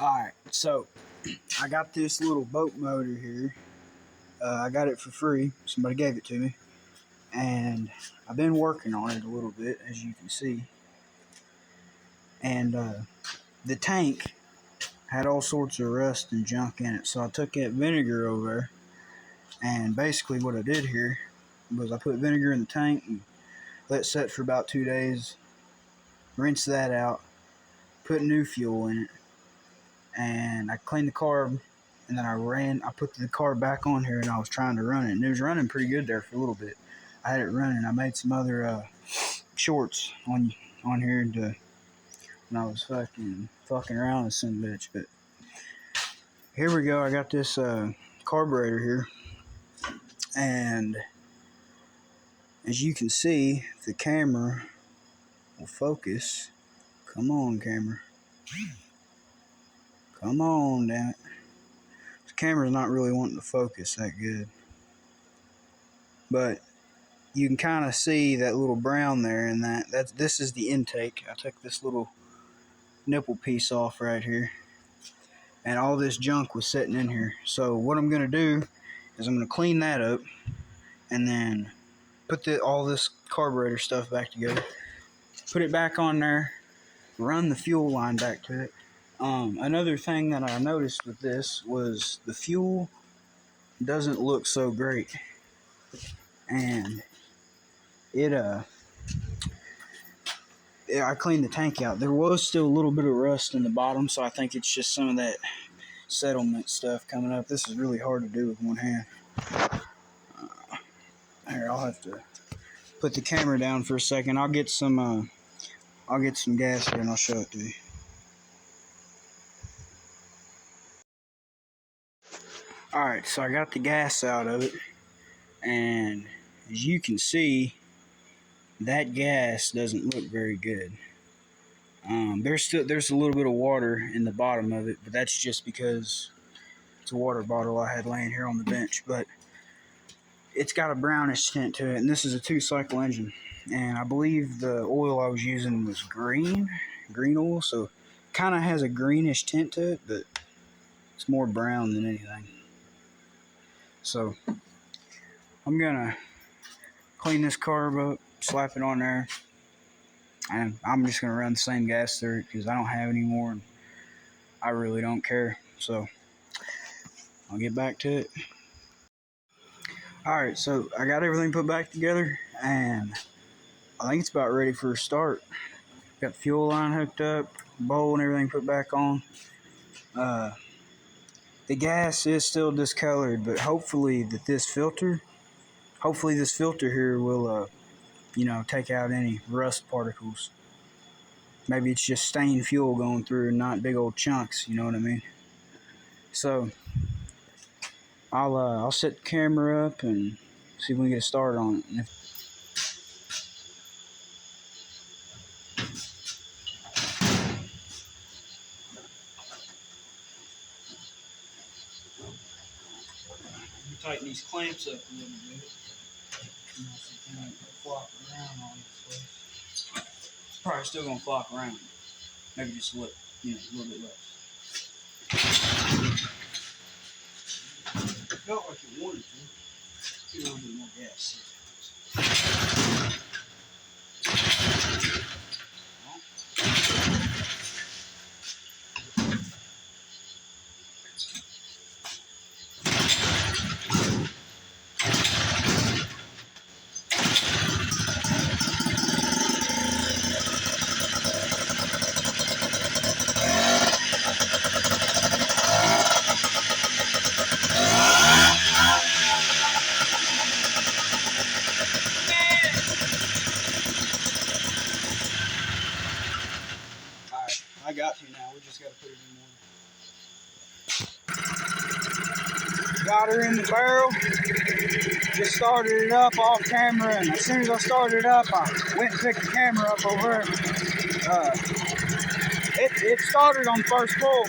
Alright, so I got this little boat motor here. I got it for free. Somebody gave it to me. And I've been working on it a little bit, as you can see. And the tank had all sorts of rust and junk in it. So I took that vinegar over there. And basically what I did here was I put vinegar in the tank and let it set for about 2 days. Rinse that out. Put new fuel in it. And I cleaned the carb, and then I put the carb back on here, and I was trying to run it, and it was running pretty good there for a little bit. I had it running. I made some other shorts on here when I was fucking around with some bitch. But here we go. I got this carburetor here, and as you can see, the camera will focus. Come on, camera. Come on, damn it. The camera's not really wanting to focus that good. But you can kind of see that little brown there, and this is the intake. I took this little nipple piece off right here, and all this junk was sitting in here. So what I'm going to do is I'm going to clean that up, and then put all this carburetor stuff back together, put it back on there, run the fuel line back to it. Another thing that I noticed with this was the fuel doesn't look so great, and I cleaned the tank out. There was still a little bit of rust in the bottom, so I think it's just some of that settlement stuff coming up. This is really hard to do with one hand. Here, I'll have to put the camera down for a second. I'll get some gas here and I'll show it to you. Alright, so I got the gas out of it, and as you can see, that gas doesn't look very good. There's a little bit of water in the bottom of it, but that's just because it's a water bottle I had laying here on the bench. But it's got a brownish tint to it, and this is a 2-cycle engine. And I believe the oil I was using was green oil, so it kind of has a greenish tint to it, but it's more brown than anything. So I'm gonna clean this carb up, slap it on there, and I'm just gonna run the same gas through it because I don't have any more and I really don't care. So I'll get back to it. Alright, so I got everything put back together, and I think it's about ready for a start. Got the fuel line hooked up, bowl and everything put back on. The gas is still discolored, but hopefully this filter here will take out any rust particles. Maybe it's just stained fuel going through and not big old chunks, you know what I mean? So I'll set the camera up and see if we can get a start on it. Tighten these clamps up a little bit. So it can flop around all this place. It's probably still gonna flop around. Maybe just a little bit less. It felt like it wanted to. Get a little bit more gas. I got to now. We just got to put it in water. Got her in the barrel. Just started it up off camera, and as soon as I started it up, I went and picked the camera up over. It started on first pull.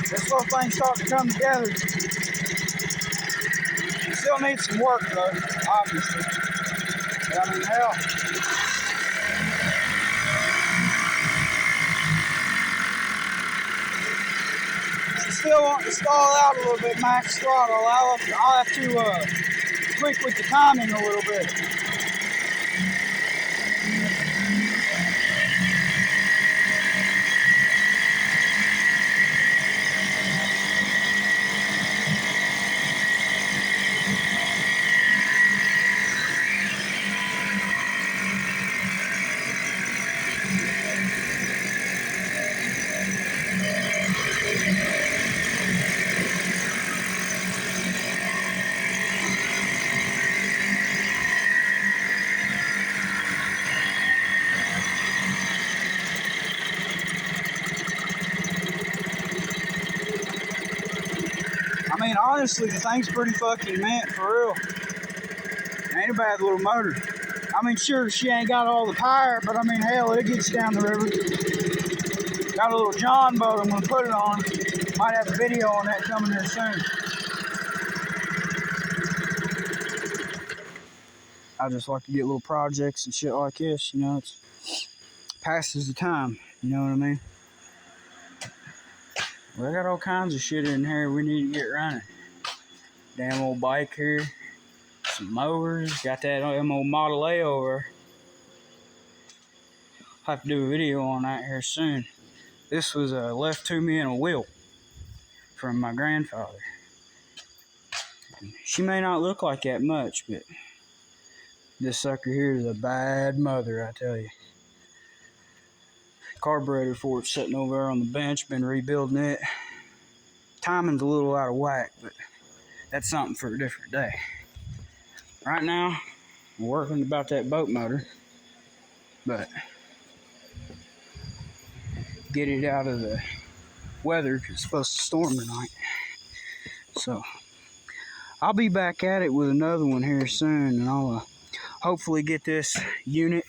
This little thing's starting to come together. It still needs some work though, obviously. But I mean, hell. still want to stall out a little bit, max throttle. I'll have to tweak with the timing a little bit. I mean, honestly, the thing's pretty fucking mint, for real. Ain't a bad little motor. I mean, sure, she ain't got all the power, but I mean, hell, it gets down the river. Got a little John boat I'm gonna put it on. Might have a video on that coming here soon. I just like to get little projects and shit like this, you know, it passes the time, you know what I mean? Well, I got all kinds of shit in here we need to get running. Damn old bike here, some mowers, got that old Model A over. I'll have to do a video on that here soon. This was left to me in a will from my grandfather. She may not look like that much, but this sucker here is a bad mother, I tell you. Carburetor for it sitting over there on the bench, been rebuilding it. Timing's a little out of whack, but that's something for a different day. Right now, I'm working about that boat motor, but get it out of the weather because it's supposed to storm tonight. So I'll be back at it with another one here soon, and I'll hopefully get this unit